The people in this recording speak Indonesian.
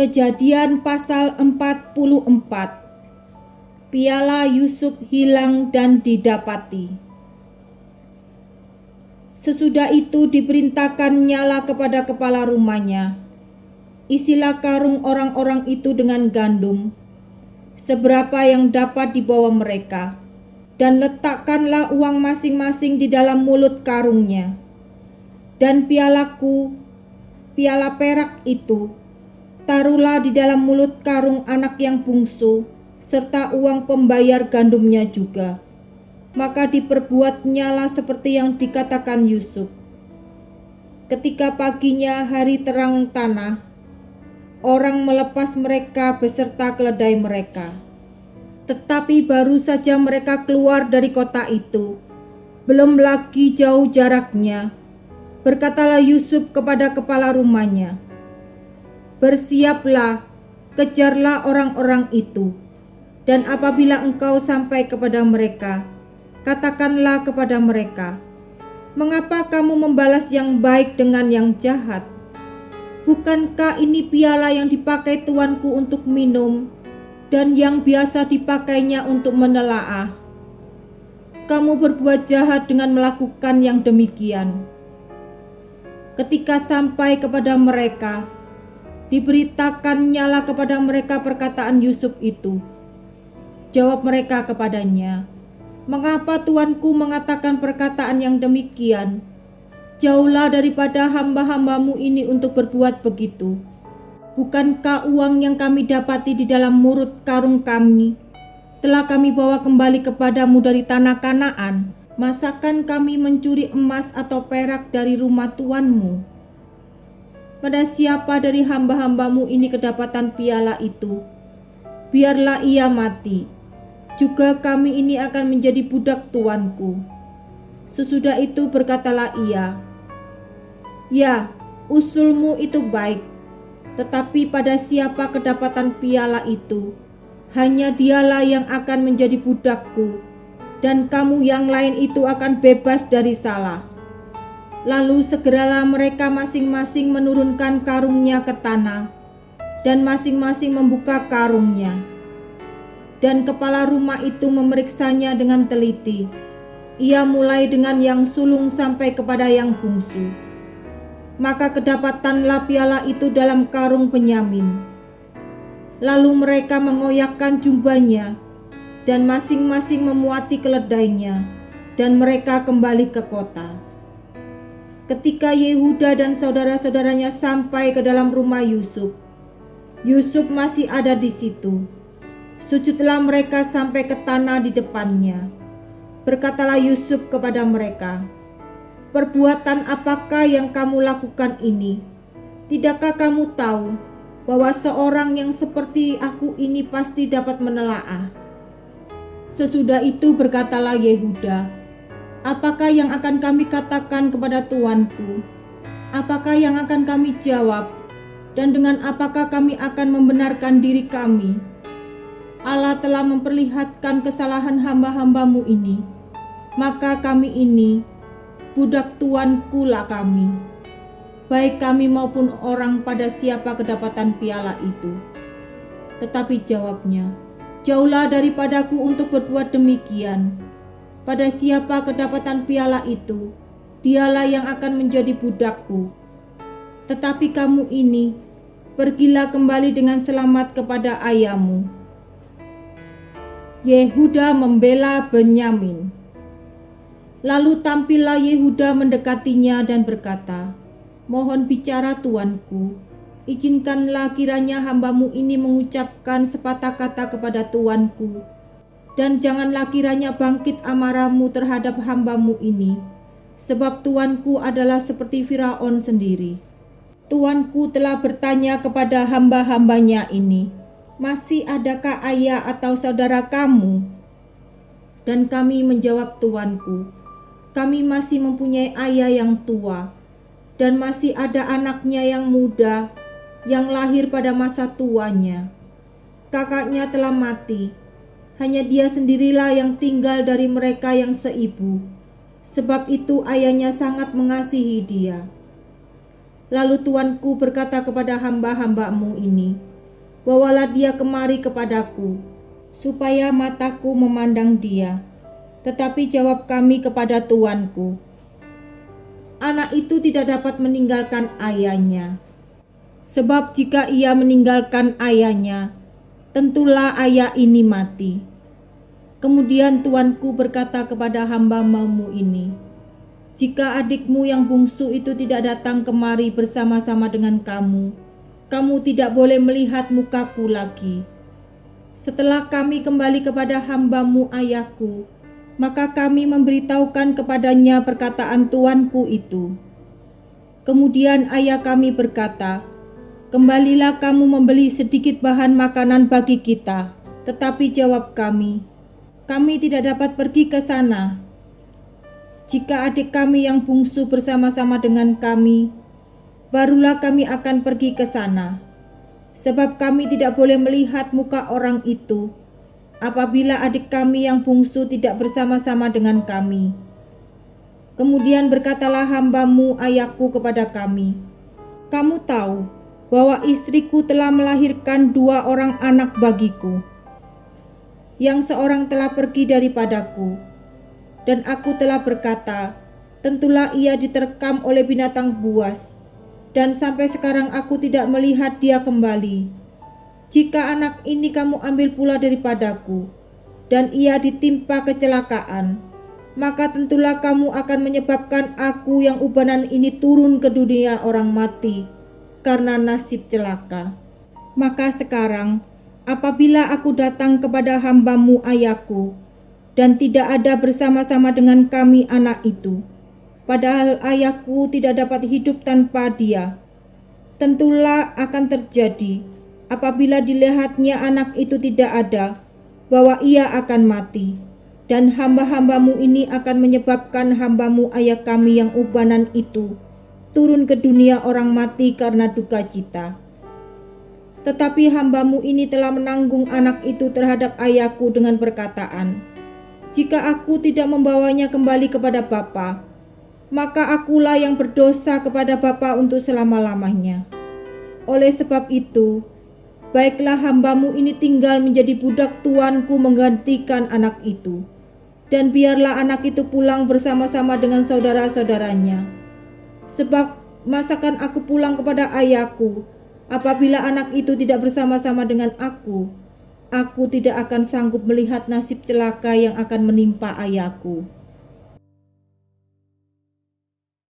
Kejadian pasal 44. Piala Yusuf hilang dan didapati. Sesudah itu diperintahkan nyala kepada kepala rumahnya, isilah karung orang-orang itu dengan gandum, seberapa yang dapat dibawa mereka, dan letakkanlah uang masing-masing di dalam mulut karungnya. Dan pialaku, piala perak itu, taruhlah di dalam mulut karung anak yang bungsu, serta uang pembayar gandumnya juga. Maka diperbuatnyalah seperti yang dikatakan Yusuf. Ketika paginya hari terang tanah, orang melepas mereka beserta keledai mereka. Tetapi baru saja mereka keluar dari kota itu, belum lagi jauh jaraknya, berkatalah Yusuf kepada kepala rumahnya, "Bersiaplah, kejarlah orang-orang itu, dan apabila engkau sampai kepada mereka, katakanlah kepada mereka, mengapa kamu membalas yang baik dengan yang jahat? Bukankah ini piala yang dipakai tuanku untuk minum, dan yang biasa dipakainya untuk menelaah? Kamu berbuat jahat dengan melakukan yang demikian." Ketika sampai kepada mereka, diberitakannya kepada mereka perkataan Yusuf itu. Jawab mereka kepadanya, "Mengapa tuanku mengatakan perkataan yang demikian? Jauhlah daripada hamba-hambamu ini untuk berbuat begitu. Bukankah uang yang kami dapati di dalam mulut karung kami telah kami bawa kembali kepadamu dari tanah Kanaan? Masakan kami mencuri emas atau perak dari rumah tuanmu? Pada siapa dari hamba-hambamu ini kedapatan piala itu, biarlah ia mati. Juga kami ini akan menjadi budak tuanku." Sesudah itu berkatalah ia, "Ya, usulmu itu baik, tetapi pada siapa kedapatan piala itu, hanya dialah yang akan menjadi budakku, dan kamu yang lain itu akan bebas dari salah." Lalu segeralah mereka masing-masing menurunkan karungnya ke tanah, dan masing-masing membuka karungnya. Dan kepala rumah itu memeriksanya dengan teliti. Ia mulai dengan yang sulung sampai kepada yang bungsu. Maka kedapatanlah piala itu dalam karung Benyamin. Lalu mereka mengoyakkan jubahnya, dan masing-masing memuati keledainya, dan mereka kembali ke kota. Ketika Yehuda dan saudara-saudaranya sampai ke dalam rumah Yusuf, Yusuf masih ada di situ. Sujudlah mereka sampai ke tanah di depannya. Berkatalah Yusuf kepada mereka, "Perbuatan apakah yang kamu lakukan ini? Tidakkah kamu tahu bahwa seorang yang seperti aku ini pasti dapat menelaah?" Sesudah itu berkatalah Yehuda, "Apakah yang akan kami katakan kepada tuanku? Apakah yang akan kami jawab? Dan dengan apakah kami akan membenarkan diri kami? Allah telah memperlihatkan kesalahan hamba-hambamu ini. Maka kami ini, budak tuanku lah kami, baik kami maupun orang pada siapa kedapatan piala itu." Tetapi jawabnya, "Jauhlah daripadaku untuk berbuat demikian. Pada siapa kedapatan piala itu, dialah yang akan menjadi budakku. Tetapi kamu ini, pergilah kembali dengan selamat kepada ayahmu." Yehuda membela Benyamin. Lalu tampillah Yehuda mendekatinya dan berkata, "Mohon bicara tuanku, izinkanlah kiranya hambamu ini mengucapkan sepatah kata kepada tuanku. Dan janganlah kiranya bangkit amarahmu terhadap hambamu ini, sebab tuanku adalah seperti Firaun sendiri. Tuanku telah bertanya kepada hamba-hambanya ini, 'Masih adakah ayah atau saudara kamu?' Dan kami menjawab tuanku, 'Kami masih mempunyai ayah yang tua, dan masih ada anaknya yang muda, yang lahir pada masa tuanya. Kakaknya telah mati. Hanya dia sendirilah yang tinggal dari mereka yang seibu. Sebab itu ayahnya sangat mengasihi dia.' Lalu tuanku berkata kepada hamba-hambamu ini, bawalah dia kemari kepadaku, supaya mataku memandang dia. Tetapi jawab kami kepada tuanku, anak itu tidak dapat meninggalkan ayahnya. Sebab jika ia meninggalkan ayahnya, tentulah ayah ini mati. Kemudian tuanku berkata kepada hamba-Mu ini, jika adikmu yang bungsu itu tidak datang kemari bersama-sama dengan kamu, kamu tidak boleh melihat mukaku lagi. Setelah kami kembali kepada hamba-Mu ayahku, maka kami memberitahukan kepadanya perkataan tuanku itu. Kemudian ayah kami berkata, kembalilah kamu membeli sedikit bahan makanan bagi kita. Tetapi jawab kami tidak dapat pergi ke sana. Jika adik kami yang bungsu bersama-sama dengan kami, barulah kami akan pergi ke sana. Sebab kami tidak boleh melihat muka orang itu apabila adik kami yang bungsu tidak bersama-sama dengan kami. Kemudian berkatalah hamba-Mu ayahku kepada kami, kamu tahu bahwa istriku telah melahirkan 2 orang anak bagiku. Yang seorang telah pergi daripadaku, dan aku telah berkata, tentulah ia diterkam oleh binatang buas, dan sampai sekarang aku tidak melihat dia kembali. Jika anak ini kamu ambil pula daripadaku, dan ia ditimpa kecelakaan, maka tentulah kamu akan menyebabkan aku yang ubanan ini turun ke dunia orang mati karena nasib celaka. Maka sekarang, apabila aku datang kepada hamba-Mu ayahku, dan tidak ada bersama-sama dengan kami anak itu, padahal ayahku tidak dapat hidup tanpa dia, tentulah akan terjadi apabila dilihatnya anak itu tidak ada, bahwa ia akan mati, dan hamba-hamba-Mu ini akan menyebabkan hamba-Mu ayah kami yang ubanan itu turun ke dunia orang mati karena duka cita. Tetapi hamba-Mu ini telah menanggung anak itu terhadap ayahku dengan perkataan, jika aku tidak membawanya kembali kepada Bapa, maka akulah yang berdosa kepada Bapa untuk selama-lamanya. Oleh sebab itu, baiklah hamba-Mu ini tinggal menjadi budak tuanku menggantikan anak itu, dan biarlah anak itu pulang bersama-sama dengan saudara-saudaranya. Sebab masakan aku pulang kepada ayahku, apabila anak itu tidak bersama-sama dengan aku tidak akan sanggup melihat nasib celaka yang akan menimpa ayahku.